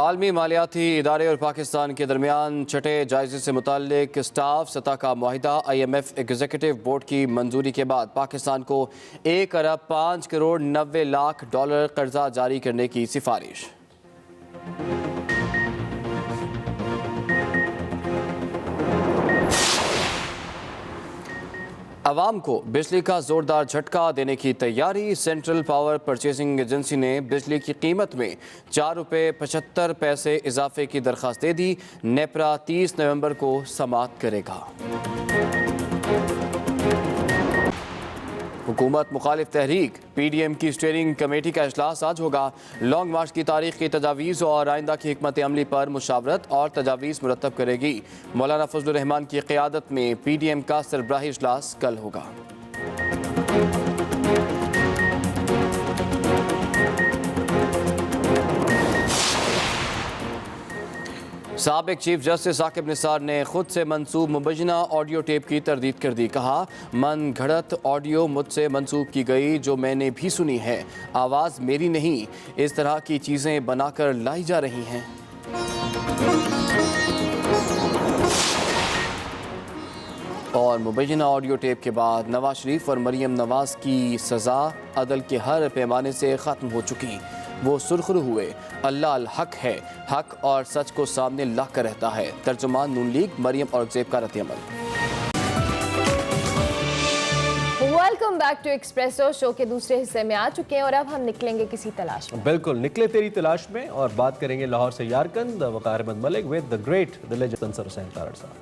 आलमी मालियाती इदारे और पाकिस्तान के दरमियान छठे जायजे से मुताल्लिक स्टाफ सतह का मुआहिदा। IMF एग्जीक्यूटिव बोर्ड की मंजूरी के बाद पाकिस्तान को 1 अरब 5 करोड़ 90 लाख डॉलर कर्जा जारी करने की सिफारिश। अवाम को बिजली का जोरदार झटका देने की तैयारी। सेंट्रल पावर परचेसिंग एजेंसी ने बिजली की कीमत में 4 रुपये 75 पैसे इजाफे की दरख्वास्त दे दी। नेपरा 30 नवंबर को समाअत करेगा। हुकूमत मुखालिफ तहरीक PDM की स्टीयरिंग कमेटी का इजलास आज होगा। लॉन्ग मार्च की तारीख की तजावीज़ और आइंदा की हिकमत अमली पर मुशावरत और तजावीज़ मुरतब करेगी। मौलाना फजलुर रहमान की क़यादत में PDM का सरबराही इजलास कल होगा। साबिक चीफ जस्टिस साकिब निसार ने खुद से मंसूब मुबैना ऑडियो टेप की तरदीद कर दी। कहा, मन घड़त ऑडियो मुझसे मंसूब की गई जो मैंने भी सुनी है। आवाज़ मेरी नहीं, इस तरह की चीज़ें बनाकर लाई जा रही हैं। और मुबैना ऑडियो टेप के बाद नवाज शरीफ और मरियम नवाज की सज़ा अदल के हर पैमाने से ख़त्म हो चुकी। वो सुरखरू हुए। अल्लाह अल हक है, हक और सच को सामने ला कर रहता है। तर्जुमान नून लीग मरियम औरंगजेब का रद्द-ए-अमल। Welcome back to Expresso. Show के दूसरे हिस्से में आ चुके हैं और अब हम निकलेंगे किसी तलाश में। बिल्कुल, निकले तेरी तलाश में और बात करेंगे लाहौर से Yarkand Waqar Ahmed Malik with the great the legend Ansar Hussain Tarar sahab.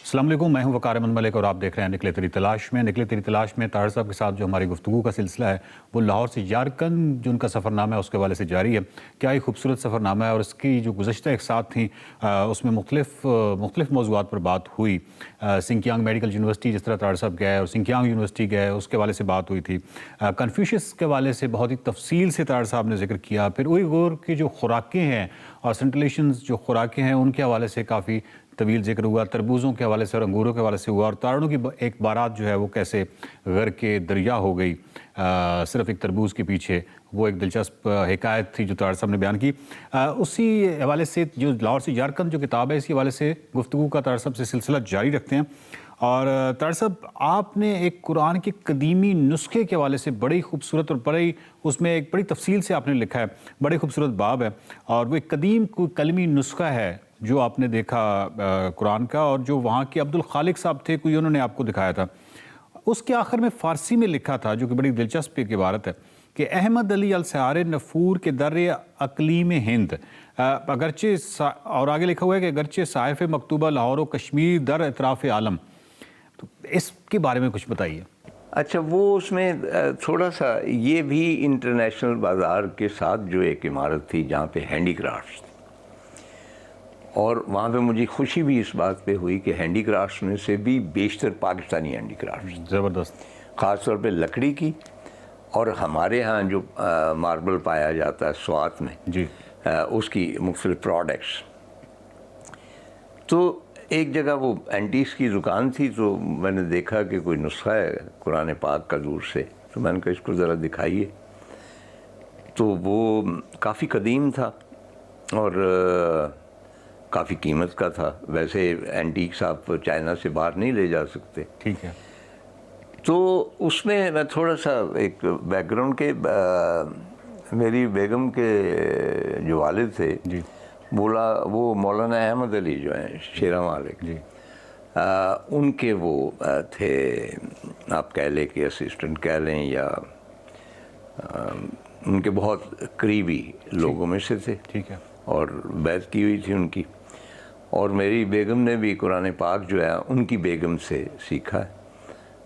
अस्सलाम वालेकुम, मैं हूं वकार अहमद मलिक और आप देख रहे हैं निकले तेरी तलाश में। निकले तेरी तलाश में तारड़ साहब के साथ जो हमारी गुफ्तगू का सिलसिला है वो लाहौर से यारकंद जो उनका सफ़रनामा है उसके हवाले से जारी है। क्या ही खूबसूरत सफ़रनामा है और इसकी जो गुज़श्ता एक साथ थी उसमें मुख्तलिफ मौज़ूआत पर बात हुई। सिंकियांग मेडिकल यूनिवर्सिटी जिस तरह तारड़ साहब गए और सिंकियांग यूनिवर्सिटी गए उसके हवाले से बात हुई थी। कन्फ्यूशियस के हवाले से बहुत ही तफसील से तारड़ साहब ने जिक्र किया। फिर उइगुर की जो खुराकें हैं और सेंट्रलेशंस जो खुराकें हैं उनके हवाले से काफ़ी तवील जिक्र हुआ। तरबूज़ों के हवाले से और अंगूरों के हवाले से हुआ और तारड़ों की एक बारात जो है वो कैसे घर के दरिया हो गई सिर्फ एक तरबूज़ के पीछे। वो एक दिलचस्प हिकायत थी जो तारड़ साहब ने बयान की। उसी हवाले से जो लाहौर से यारकंद जो किताब है इसी हवाले से गुफ्तगू का तारड़ साहब से सिलसिला जारी रखते हैं। और तारड़ साहब, आपने एक कुरान के कदीमी नुस्खे के हवाले से बड़ी खूबसूरत और बड़ी उसमें एक बड़ी तफसील से आपने लिखा है। बड़े खूबसूरत बाब है और वो एक कदीम कोई कलमी नुस्खा है जो आपने देखा कुरान का और जो वहाँ के अब्दुल खालिक साहब थे कोई उन्होंने आपको दिखाया था। उसके आखिर में फ़ारसी में लिखा था जो कि बड़ी दिलचस्प एक इबारत है कि अहमद अली अल सहार नफूर के दर अकलीम हिंद, अगरचे और आगे लिखा हुआ है कि अगरचे साहिफ़ मकतूबा लाहौर कश्मीर दर इतराफ़ आलम। तो इसके बारे में कुछ बताइए। अच्छा, वो उसमें थोड़ा सा ये भी इंटरनेशनल बाज़ार के साथ जो एक इमारत थी जहाँ पे हैंडीक्राफ्ट, और वहाँ पे मुझे खुशी भी इस बात पे हुई कि हैंडीक्राफ्ट में से भी बेशतर पाकिस्तानी हैंडीक्राफ्ट, ज़बरदस्त, ख़ास तौर पे लकड़ी की। और हमारे यहाँ जो मार्बल पाया जाता है स्वात में जी, उसकी मुख्तलिफ प्रोडक्ट्स। तो एक जगह वो एंटीक्स की दुकान थी तो मैंने देखा कि कोई नुस्खा है कुरान पाक का दूर से, तो मैंने कहा इसको ज़रा दिखाइए। तो वो काफ़ी कदीम था और काफ़ी कीमत का था। वैसे एंटीक्स आप चाइना से बाहर नहीं ले जा सकते। ठीक है। तो उसमें मैं थोड़ा सा एक बैकग्राउंड के मेरी बेगम के जो वालिद थे जी, बोला वो मौलाना अहमद अली जो हैं शेरा मालिक जी, उनके वो थे, आप कह लें कि असिस्टेंट कह लें या उनके बहुत करीबी लोगों में से थे। ठीक है। और बैत की हुई थी उनकी। और मेरी बेगम ने भी कुरान पाक जो है उनकी बेगम से सीखा है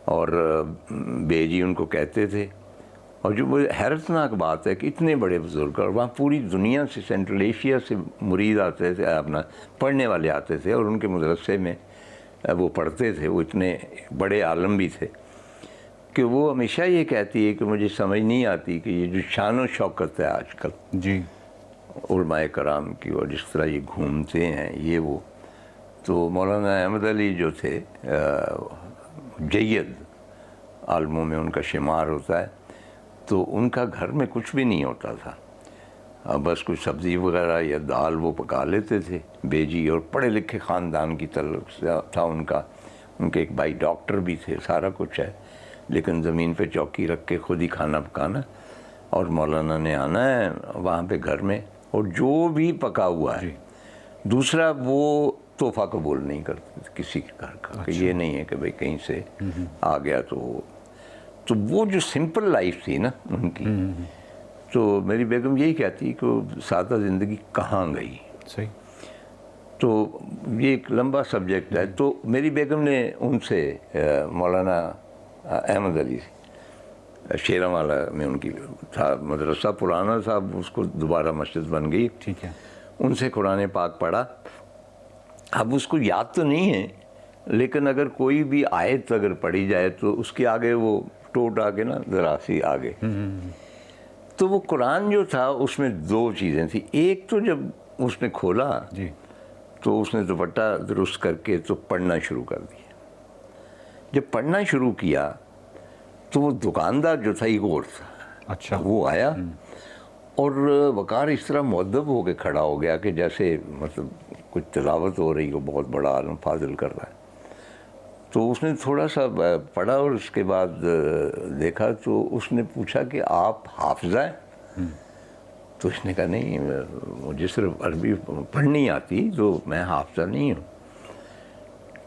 और बेजी उनको कहते थे। और जो वो हैरतनाक बात है कि इतने बड़े बुजुर्ग, और वहाँ पूरी दुनिया से, सेंट्रल एशिया से मुरीद आते थे, अपना पढ़ने वाले आते थे और उनके मदरसे में वो पढ़ते थे। वो इतने बड़े आलम भी थे कि वो हमेशा ये कहती है कि मुझे समझ नहीं आती कि ये जो शान और शौकत है आजकल जी, उलमाए कराम की और जिस तरह ये घूमते हैं ये वो, तो मौलाना अहमद अली जो थे जय्यद आलमों में उनका शुमार होता है, तो उनका घर में कुछ भी नहीं होता था, बस कुछ सब्ज़ी वगैरह या दाल वो पका लेते थे बेजी, और पढ़े लिखे ख़ानदान की तरफ से था उनका। उनके एक भाई डॉक्टर भी थे, सारा कुछ है, लेकिन ज़मीन पे चौकी रख के खुद ही खाना पकाना, और मौलाना ने आना है वहाँ पे घर में, और जो भी पका हुआ है दूसरा वो तोहफ़ा कबूल नहीं करते थे किसी के घर का। अच्छा। कि ये नहीं है कि भाई कहीं से आ गया तो वो जो सिंपल लाइफ थी ना उनकी, तो मेरी बेगम यही कहती कि वो सादा ज़िंदगी कहाँ गई। सही। तो ये एक लंबा सब्जेक्ट है। तो मेरी बेगम ने उनसे मौलाना अहमद अली शेरावाला में उनकी था मदरसा पुराना था, उसको दोबारा मस्जिद बन गई। ठीक है। उनसे कुरान पाक पढ़ा। अब उसको याद तो नहीं है, लेकिन अगर कोई भी आयत अगर पढ़ी जाए तो उसके आगे वो टोट आगे ना दरासी आगे। तो वो कुरान जो था उसमें दो चीज़ें थी। एक तो जब उसने खोला जी, तो उसने दुपट्टा दुरुस्त करके तो पढ़ना शुरू कर दिया। जब पढ़ना शुरू किया तो वो दुकानदार जो था इगोर था। अच्छा। वो आया और वकार इस तरह मुअद्दब होके खड़ा हो गया कि जैसे मतलब कुछ तिलावत हो रही हो, बहुत बड़ा आलम फाजिल कर रहा है। तो उसने थोड़ा सा पढ़ा और उसके बाद देखा तो उसने पूछा कि आप हाफिज़ हैं? तो इसने कहा नहीं, मुझे सिर्फ अरबी पढ़नी आती, तो मैं हाफिज़ा नहीं हूँ।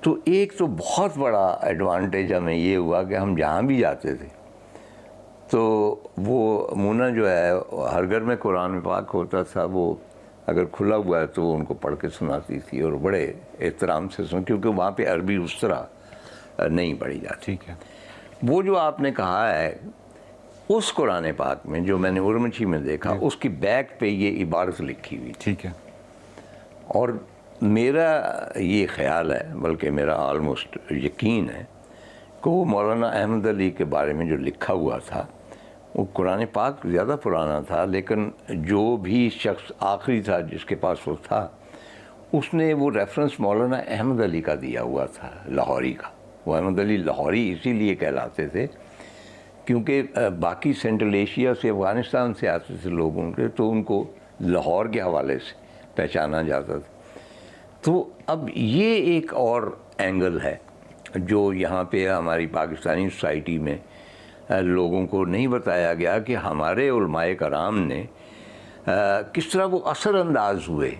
तो एक तो बहुत बड़ा एडवांटेज हमें ये हुआ कि हम जहाँ भी जाते थे तो वो मुना जो है हर घर में कुरान पाक होता था, वो अगर खुला हुआ है तो वो उनको पढ़ के सुनाती थी और बड़े एहतराम से सुन, क्योंकि वहाँ पे अरबी उस तरह नहीं पढ़ी जाती। ठीक है। वो जो आपने कहा है उस कुरान पाक में जो मैंने उर्मची में देखा, उसकी बैक पे ये इबारत लिखी हुई। ठीक है। और मेरा ये ख्याल है, बल्कि मेरा आलमोस्ट यकीन है कि वो मौलाना अहमद अली के बारे में जो लिखा हुआ था वो कुरान पाक ज़्यादा पुराना था, लेकिन जो भी शख्स आखिरी था जिसके पास वो था उसने वो रेफरेंस मौलाना अहमद अली का दिया हुआ था, लाहौरी का। वो अहमद अली लाहौरी इसीलिए कहलाते थे क्योंकि बाकी सेंट्रल एशिया से, अफ़गानिस्तान से आते थे लोग उनके, तो उनको लाहौर के हवाले से पहचाना जाता था। तो अब ये एक और एंगल है जो यहाँ पे हमारी पाकिस्तानी सोसाइटी में लोगों को नहीं बताया गया कि हमारे उलमाए कराम ने किस तरह वो असरअंदाज हुए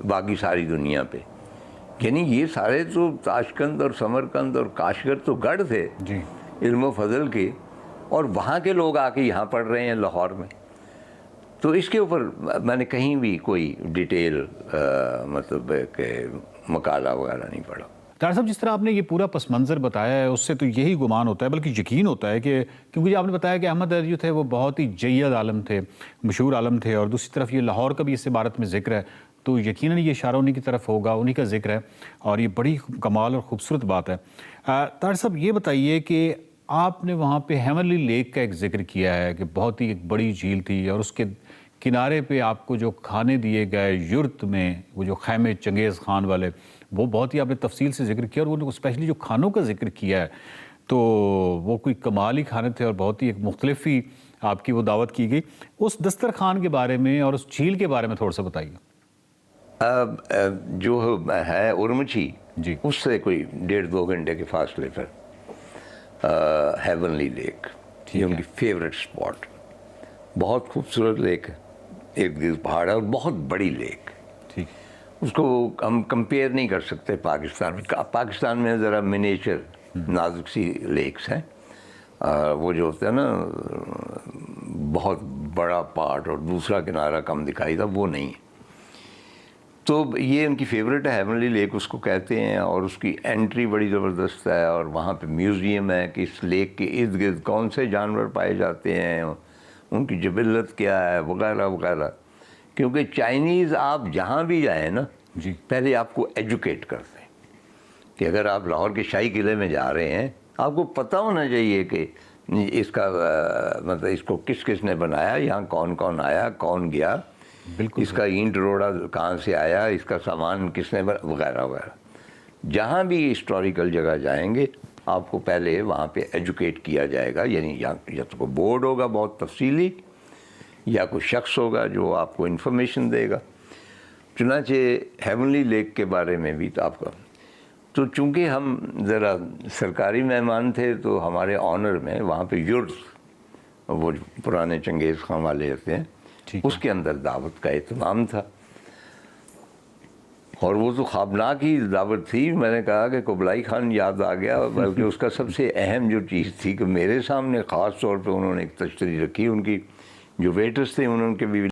बाकी सारी दुनिया पे। यानी ये सारे तो ताशकंद और समरकंद और काशगर तो गढ़ थे जी, इल्म व फजल के, और वहाँ के लोग आके यहाँ पढ़ रहे हैं लाहौर में। तो इसके ऊपर मैंने कहीं भी कोई डिटेल मतलब के मकाला वगैरह नहीं पढ़ा। तार साहब, जिस तरह आपने ये पूरा पस मंज़र बताया है उससे तो यही गुमान होता है, बल्कि यकीन होता है कि क्योंकि आपने बताया कि अहमद अली जो थे वो बहुत ही जय्यद आलम थे, मशहूर आलम थे, और दूसरी तरफ ये लाहौर का भी इस इबारत में जिक्र है, तो यकीनन ये इशारा उन्हीं की तरफ होगा, उन्हीं का जिक्र है, और ये बड़ी कमाल और ख़ूबसूरत बात है। तार साहब, ये बताइए कि आपने वहाँ पर हेवनली लेक का एक जिक्र किया है कि बहुत ही एक बड़ी झील थी, और उसके किनारे पे आपको जो खाने दिए गए युर्त में, वो जो खैमे चंगेज़ खान वाले, वो बहुत ही आपने तफसील से जिक्र किया, और वो स्पेशली जो खानों का जिक्र किया है तो वो कोई कमाल ही खाने थे और बहुत ही एक मुख्तलिफ ही आपकी वो दावत की गई। उस दस्तरखान के बारे में और उस झील के बारे में थोड़ा सा बताइए। जो है उर्मची जी, उससे कोई 1.5-2 घंटे के फासले पर हेवनली लेक, ये उनकी फेवरेट स्पॉट। बहुत खूबसूरत लेक है, इर्द गिर्द पहाड़ है और बहुत बड़ी लेक। ठीक, उसको हम कंपेयर नहीं कर सकते पाकिस्तान में। पाकिस्तान में ज़रा मिनिएचर नाजुक सी लेक्स हैं, वो जो होता है ना बहुत बड़ा पार्ट और दूसरा किनारा कम दिखाई था, वो नहीं है। तो ये उनकी फेवरेट है हेवनली लेक उसको कहते हैं, और उसकी एंट्री बड़ी ज़बरदस्त है, और वहाँ पे म्यूज़ियम है कि इस लेक के इर्द गिर्द कौन से जानवर पाए जाते हैं, उनकी जबिलत क्या है, वगैरह वगैरह। क्योंकि चाइनीज़ आप जहाँ भी जाएँ ना जी, पहले आपको एजुकेट करते हैं कि अगर आप लाहौर के शाही किले में जा रहे हैं, आपको पता होना चाहिए कि इसका मतलब इसको किस किस ने बनाया, यहाँ कौन कौन आया, कौन गया, बिल्कुल, इसका ईंट रोड़ा कहाँ से आया, इसका सामान किसने वगैरह वगैरह। जहाँ भी हिस्टोरिकल जगह जाएंगे आपको पहले वहाँ पे एजुकेट किया जाएगा, यानी या तो कोई बोर्ड होगा बहुत तफसीली या कोई शख्स होगा जो आपको इन्फॉर्मेशन देगा। चुनांचे हेवनली लेक के बारे में भी तो आपका, तो चूँकि हम ज़रा सरकारी मेहमान थे तो हमारे ऑनर में वहाँ पे युर्स, वो जो पुराने चंगेज़ खान वाले होते हैं, उसके अंदर दावत का एहतमाम था और वो तो ख्वाबनाक ही दावत थी। मैंने कहा कि कुबलाई खान याद आ गया, बल्कि उसका सबसे अहम जो चीज़ थी कि मेरे सामने ख़ास तौर पे उन्होंने एक तशरीह रखी, उनकी जो वेटर्स थे उन्होंने भी